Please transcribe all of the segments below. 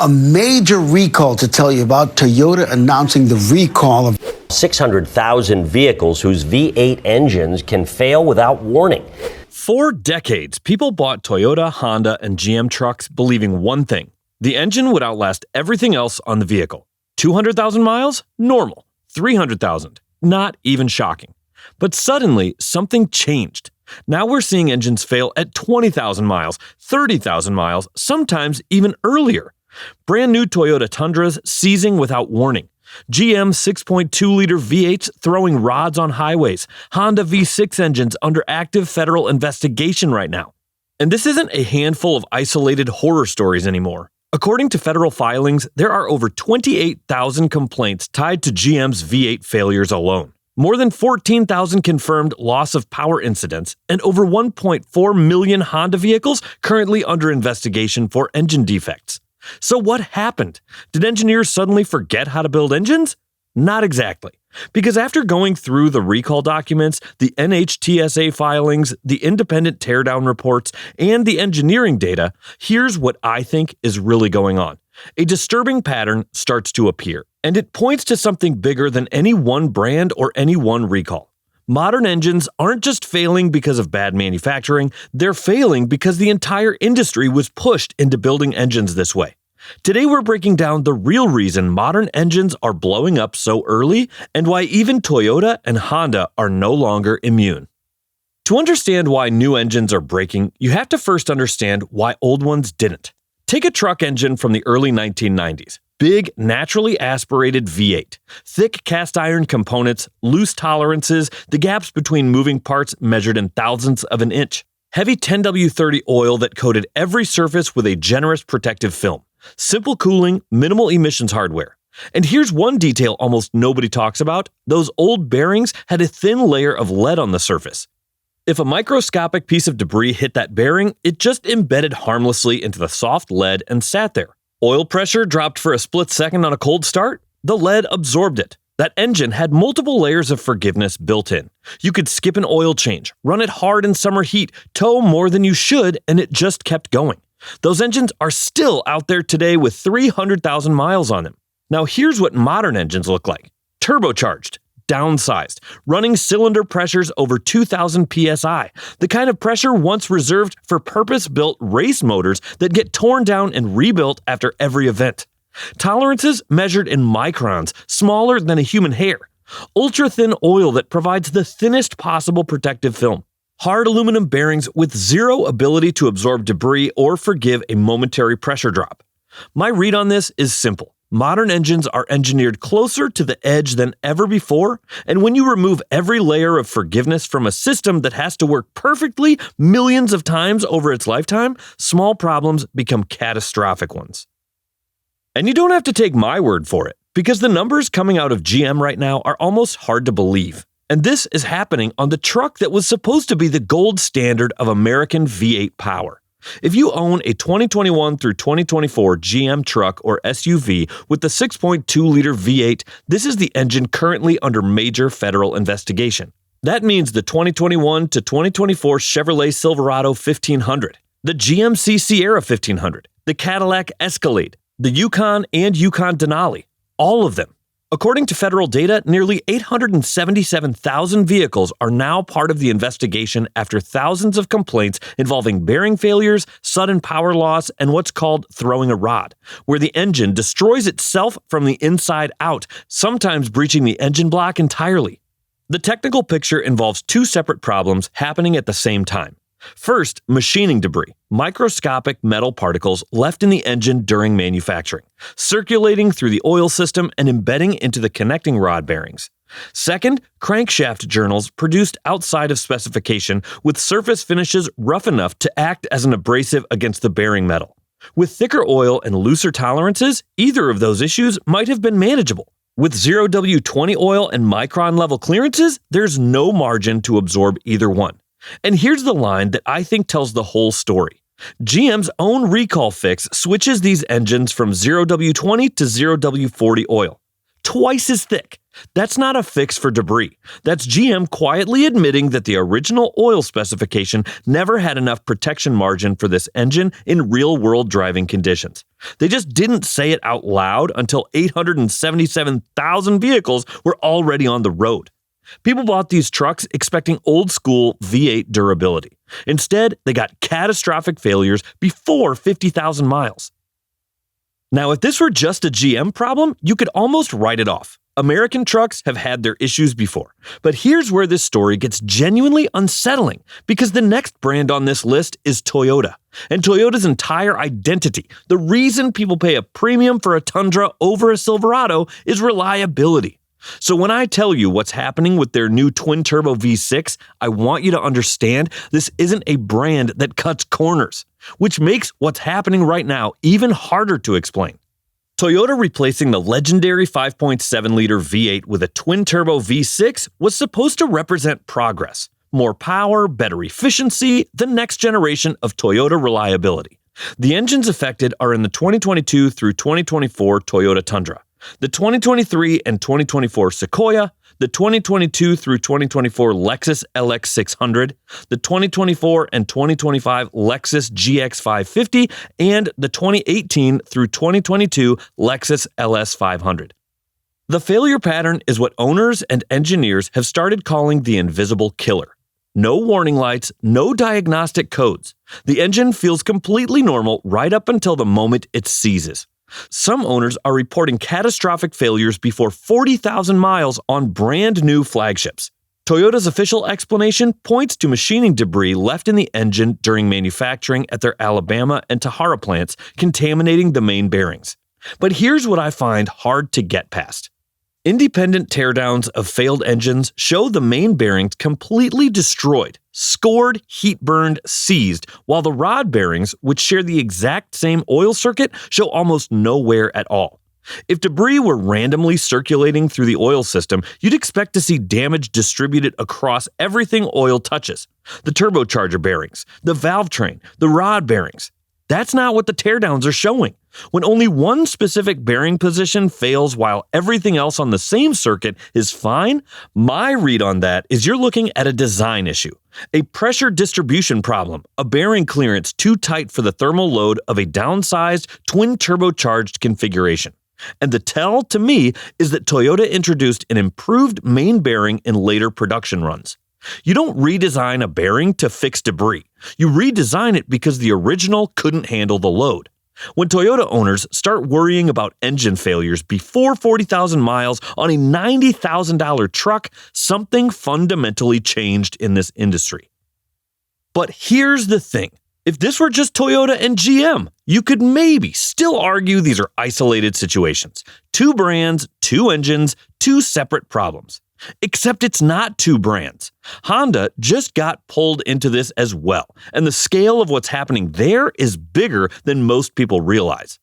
A major recall to tell you about. Toyota announcing the recall of 600,000 vehicles whose V8 engines can fail without warning. For decades, people bought Toyota, Honda, and GM trucks believing one thing: the engine would outlast everything else on the vehicle. 200,000 miles? Normal. 300,000? Not even shocking. But suddenly, something changed. Now we're seeing engines fail at 20,000 miles, 30,000 miles, sometimes even earlier. Brand new Toyota Tundras seizing without warning. GM 6.2-liter V8s throwing rods on highways. Honda V6 engines under active federal investigation right now. And this isn't a handful of isolated horror stories anymore. According to federal filings, there are over 28,000 complaints tied to GM's V8 failures alone. More than 14,000 confirmed loss of power incidents, and over 1.4 million Honda vehicles currently under investigation for engine defects. So what happened? Did engineers suddenly forget how to build engines? Not exactly. Because after going through the recall documents, the NHTSA filings, the independent teardown reports, and the engineering data, here's what I think is really going on. A disturbing pattern starts to appear, and it points to something bigger than any one brand or any one recall. Modern engines aren't just failing because of bad manufacturing, they're failing because the entire industry was pushed into building engines this way. Today we're breaking down the real reason modern engines are blowing up so early and why even Toyota and Honda are no longer immune. To understand why new engines are breaking, you have to first understand why old ones didn't. Take a truck engine from the early 1990s. Big, naturally aspirated V8. Thick cast iron components, loose tolerances, the gaps between moving parts measured in thousandths of an inch. Heavy 10W30 oil that coated every surface with a generous protective film. Simple cooling, minimal emissions hardware. And here's one detail almost nobody talks about: those old bearings had a thin layer of lead on the surface. If a microscopic piece of debris hit that bearing, it just embedded harmlessly into the soft lead and sat there. Oil pressure dropped for a split second on a cold start, the lead absorbed it. That engine had multiple layers of forgiveness built in. You could skip an oil change, run it hard in summer heat, tow more than you should, and it just kept going. Those engines are still out there today with 300,000 miles on them. Now here's what modern engines look like. Turbocharged, downsized, running cylinder pressures over 2,000 psi, the kind of pressure once reserved for purpose-built race motors that get torn down and rebuilt after every event. Tolerances measured in microns, smaller than a human hair. Ultra-thin oil that provides the thinnest possible protective film. Hard aluminum bearings with zero ability to absorb debris or forgive a momentary pressure drop. My read on this is simple. Modern engines are engineered closer to the edge than ever before, and when you remove every layer of forgiveness from a system that has to work perfectly millions of times over its lifetime, small problems become catastrophic ones. And you don't have to take my word for it, because the numbers coming out of GM right now are almost hard to believe. And this is happening on the truck that was supposed to be the gold standard of American V8 power. If you own a 2021 through 2024 GM truck or SUV with the 6.2-liter V8, this is the engine currently under major federal investigation. That means the 2021 to 2024 Chevrolet Silverado 1500, the GMC Sierra 1500, the Cadillac Escalade, the Yukon and Yukon Denali, all of them. According to federal data, nearly 877,000 vehicles are now part of the investigation after thousands of complaints involving bearing failures, sudden power loss, and what's called throwing a rod, where the engine destroys itself from the inside out, sometimes breaching the engine block entirely. The technical picture involves two separate problems happening at the same time. First, machining debris, microscopic metal particles left in the engine during manufacturing, circulating through the oil system and embedding into the connecting rod bearings. Second, crankshaft journals produced outside of specification with surface finishes rough enough to act as an abrasive against the bearing metal. With thicker oil and looser tolerances, either of those issues might have been manageable. With 0W20 oil and micron level clearances, there's no margin to absorb either one. And here's the line that I think tells the whole story. GM's own recall fix switches these engines from 0W20 to 0W40 oil. Twice as thick. That's not a fix for debris. That's GM quietly admitting that the original oil specification never had enough protection margin for this engine in real-world driving conditions. They just didn't say it out loud until 877,000 vehicles were already on the road. People bought these trucks expecting old-school V8 durability. Instead, they got catastrophic failures before 50,000 miles. Now, if this were just a GM problem, you could almost write it off. American trucks have had their issues before. But here's where this story gets genuinely unsettling, because the next brand on this list is Toyota. And Toyota's entire identity, the reason people pay a premium for a Tundra over a Silverado, is reliability. So when I tell you what's happening with their new twin-turbo V6, I want you to understand this isn't a brand that cuts corners, which makes what's happening right now even harder to explain. Toyota replacing the legendary 5.7-liter V8 with a twin-turbo V6 was supposed to represent progress, more power, better efficiency, the next generation of Toyota reliability. The engines affected are in the 2022 through 2024 Toyota Tundra, the 2023 and 2024 Sequoia, the 2022 through 2024 Lexus LX600, the 2024 and 2025 Lexus GX550, and the 2018 through 2022 Lexus LS500. The failure pattern is what owners and engineers have started calling the invisible killer. No warning lights, no diagnostic codes. The engine feels completely normal right up until the moment it seizes. Some owners are reporting catastrophic failures before 40,000 miles on brand new flagships. Toyota's official explanation points to machining debris left in the engine during manufacturing at their Alabama and Tahara plants, contaminating the main bearings. But here's what I find hard to get past. Independent teardowns of failed engines show the main bearings completely destroyed, scored, heat-burned, seized, while the rod bearings, which share the exact same oil circuit, show almost no wear at all. If debris were randomly circulating through the oil system, you'd expect to see damage distributed across everything oil touches. The turbocharger bearings, the valve train, the rod bearings. That's not what the teardowns are showing. When only one specific bearing position fails while everything else on the same circuit is fine, my read on that is you're looking at a design issue, a pressure distribution problem, a bearing clearance too tight for the thermal load of a downsized, twin-turbocharged configuration. And the tell, to me, is that Toyota introduced an improved main bearing in later production runs. You don't redesign a bearing to fix debris. You redesign it because the original couldn't handle the load. When Toyota owners start worrying about engine failures before 40,000 miles on a $90,000 truck, something fundamentally changed in this industry. But here's the thing. If this were just Toyota and GM, you could maybe still argue these are isolated situations. Two brands, two engines, two separate problems. Except it's not two brands. Honda just got pulled into this as well, and the scale of what's happening there is bigger than most people realize.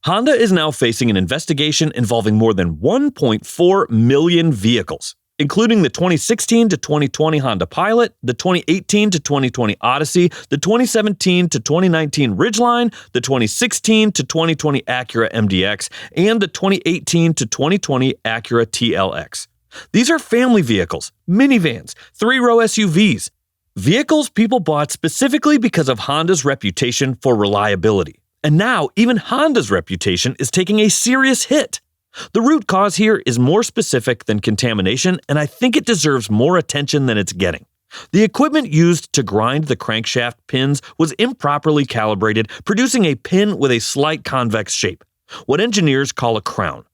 Honda is now facing an investigation involving more than 1.4 million vehicles, including the 2016 to 2020 Honda Pilot, the 2018 to 2020 Odyssey, the 2017 to 2019 Ridgeline, the 2016 to 2020 Acura MDX, and the 2018 to 2020 Acura TLX. These are family vehicles, minivans, three-row SUVs, vehicles people bought specifically because of Honda's reputation for reliability. And now, even Honda's reputation is taking a serious hit. The root cause here is more specific than contamination, and I think it deserves more attention than it's getting. The equipment used to grind the crankshaft pins was improperly calibrated, producing a pin with a slight convex shape, what engineers call a crown.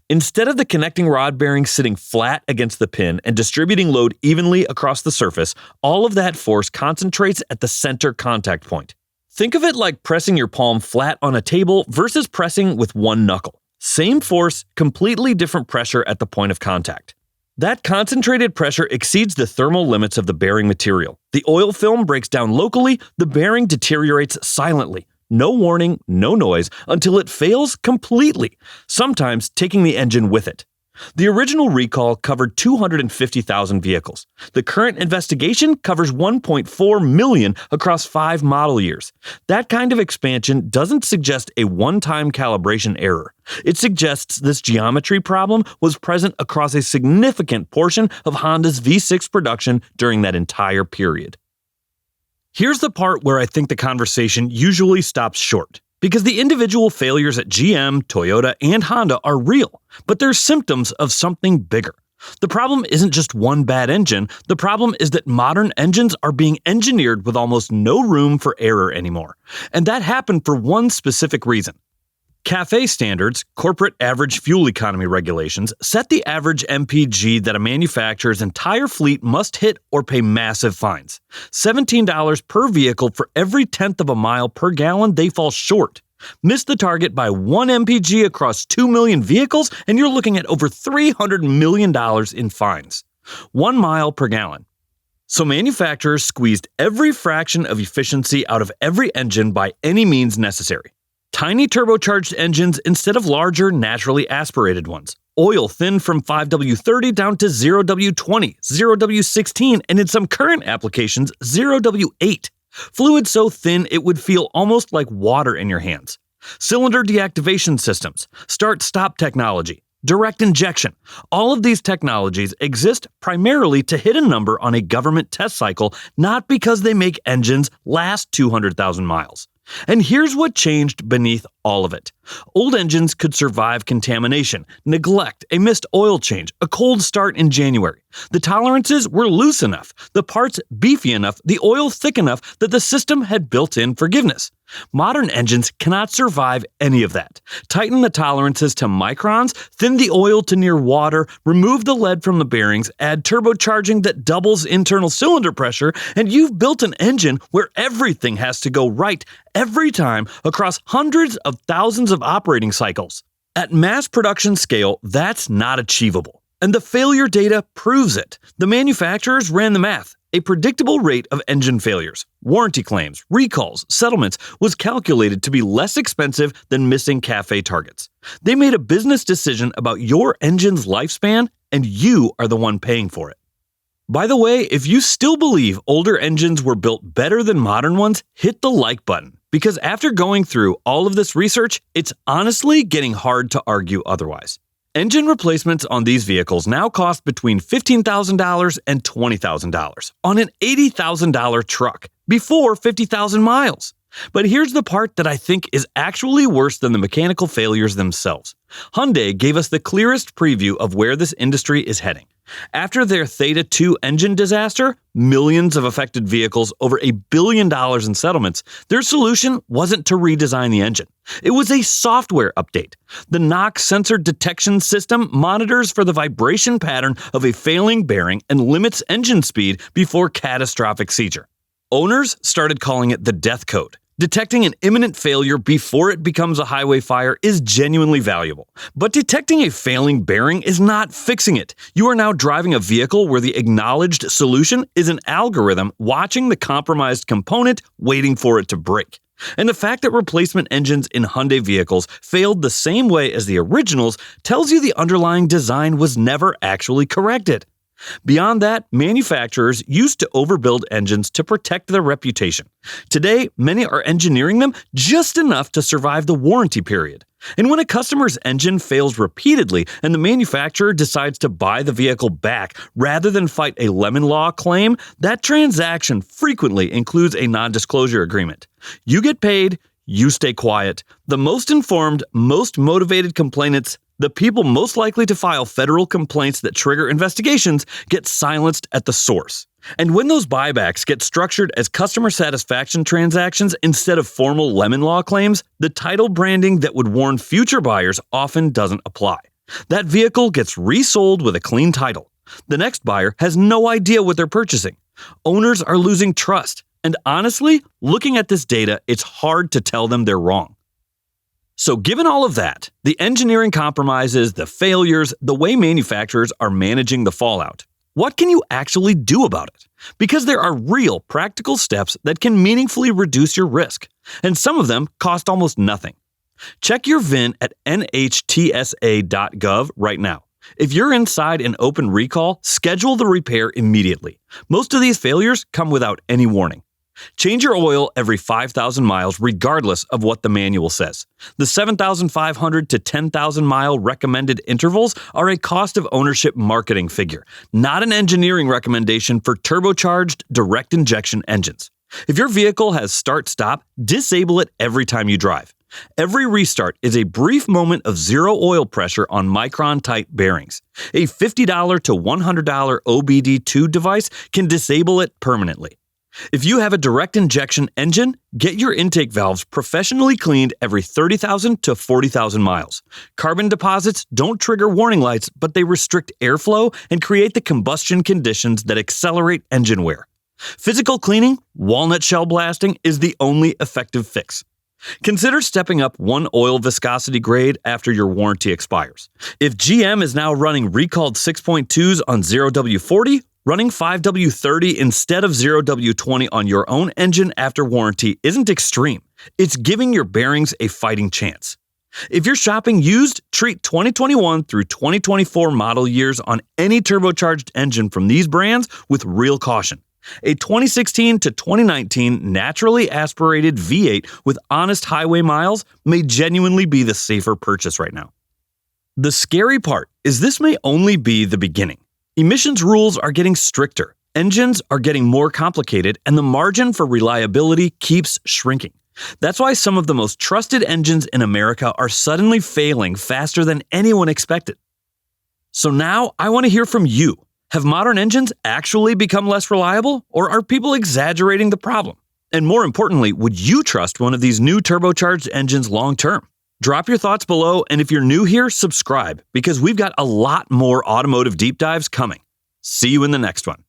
Instead of the connecting rod bearing sitting flat against the pin and distributing load evenly across the surface, all of that force concentrates at the center contact point. Think of it like pressing your palm flat on a table versus pressing with one knuckle. Same force, completely different pressure at the point of contact. That concentrated pressure exceeds the thermal limits of the bearing material. The oil film breaks down locally, the bearing deteriorates silently. No warning, no noise, until it fails completely, sometimes taking the engine with it. The original recall covered 250,000 vehicles. The current investigation covers 1.4 million across 5 model years. That kind of expansion doesn't suggest a one-time calibration error. It suggests this geometry problem was present across a significant portion of Honda's V6 production during that entire period. Here's the part where I think the conversation usually stops short, because the individual failures at GM, Toyota, and Honda are real, but they're symptoms of something bigger. The problem isn't just one bad engine. The problem is that modern engines are being engineered with almost no room for error anymore. And that happened for one specific reason. CAFE standards, corporate average fuel economy regulations, set the average MPG that a manufacturer's entire fleet must hit or pay massive fines. $17 per vehicle for every tenth of a mile per gallon they fall short. Miss the target by 1 MPG across 2 million vehicles, and you're looking at over $300 million in fines. 1 mile per gallon. So manufacturers squeezed every fraction of efficiency out of every engine by any means necessary. Tiny turbocharged engines instead of larger, naturally aspirated ones. Oil thinned from 5W30 down to 0W20, 0W16, and in some current applications, 0W8. Fluid so thin it would feel almost like water in your hands. Cylinder deactivation systems, start-stop technology, direct injection. All of these technologies exist primarily to hit a number on a government test cycle, not because they make engines last 200,000 miles. And here's what changed beneath all of it. Old engines could survive contamination, neglect, a missed oil change, a cold start in January. The tolerances were loose enough, the parts beefy enough, the oil thick enough that the system had built-in forgiveness. Modern engines cannot survive any of that. Tighten the tolerances to microns, thin the oil to near water, remove the lead from the bearings, add turbocharging that doubles internal cylinder pressure, and you've built an engine where everything has to go right every time across hundreds of thousands of operating cycles. At mass production scale, that's not achievable. And the failure data proves it. The manufacturers ran the math. A predictable rate of engine failures, warranty claims, recalls, settlements was calculated to be less expensive than missing CAFE targets. They made a business decision about your engine's lifespan, and you are the one paying for it. By the way, if you still believe older engines were built better than modern ones, hit the like button, because after going through all of this research, it's honestly getting hard to argue otherwise. Engine replacements on these vehicles now cost between $15,000 and $20,000 on an $80,000 truck before 50,000 miles. But here's the part that I think is actually worse than the mechanical failures themselves. Hyundai gave us the clearest preview of where this industry is heading. After their Theta 2 engine disaster, millions of affected vehicles, over $1 billion in settlements, their solution wasn't to redesign the engine. It was a software update. The NOx sensor detection system monitors for the vibration pattern of a failing bearing and limits engine speed before catastrophic seizure. Owners started calling it the death code. Detecting an imminent failure before it becomes a highway fire is genuinely valuable. But detecting a failing bearing is not fixing it. You are now driving a vehicle where the acknowledged solution is an algorithm watching the compromised component, waiting for it to break. And the fact that replacement engines in Hyundai vehicles failed the same way as the originals tells you the underlying design was never actually corrected. Beyond that, manufacturers used to overbuild engines to protect their reputation. Today, many are engineering them just enough to survive the warranty period. And when a customer's engine fails repeatedly and the manufacturer decides to buy the vehicle back rather than fight a lemon law claim, that transaction frequently includes a non-disclosure agreement. You get paid, you stay quiet. The most informed, most motivated complainants, the people most likely to file federal complaints that trigger investigations, get silenced at the source. And when those buybacks get structured as customer satisfaction transactions instead of formal lemon law claims, the title branding that would warn future buyers often doesn't apply. That vehicle gets resold with a clean title. The next buyer has no idea what they're purchasing. Owners are losing trust. And honestly, looking at this data, it's hard to tell them they're wrong. So given all of that, the engineering compromises, the failures, the way manufacturers are managing the fallout, what can you actually do about it? Because there are real practical steps that can meaningfully reduce your risk, and some of them cost almost nothing. Check your VIN at nhtsa.gov right now. If you're inside an open recall, schedule the repair immediately. Most of these failures come without any warning. Change your oil every 5,000 miles regardless of what the manual says. The 7,500 to 10,000 mile recommended intervals are a cost of ownership marketing figure, not an engineering recommendation for turbocharged direct injection engines. If your vehicle has start-stop, disable it every time you drive. Every restart is a brief moment of zero oil pressure on micron-type bearings. A $50 to $100 OBD2 device can disable it permanently. If you have a direct injection engine, get your intake valves professionally cleaned every 30,000 to 40,000 miles. Carbon deposits don't trigger warning lights, but they restrict airflow and create the combustion conditions that accelerate engine wear. Physical cleaning, walnut shell blasting, is the only effective fix. Consider stepping up one oil viscosity grade after your warranty expires. If GM is now running recalled 6.2s on 0W40, running 5W30 instead of 0W20 on your own engine after warranty isn't extreme. It's giving your bearings a fighting chance. If you're shopping used, treat 2021 through 2024 model years on any turbocharged engine from these brands with real caution. A 2016 to 2019 naturally aspirated V8 with honest highway miles may genuinely be the safer purchase right now. The scary part is this may only be the beginning. Emissions rules are getting stricter, engines are getting more complicated, and the margin for reliability keeps shrinking. That's why some of the most trusted engines in America are suddenly failing faster than anyone expected. So now I want to hear from you. Have modern engines actually become less reliable, or are people exaggerating the problem? And more importantly, would you trust one of these new turbocharged engines long term? Drop your thoughts below, and if you're new here, subscribe, because we've got a lot more automotive deep dives coming. See you in the next one.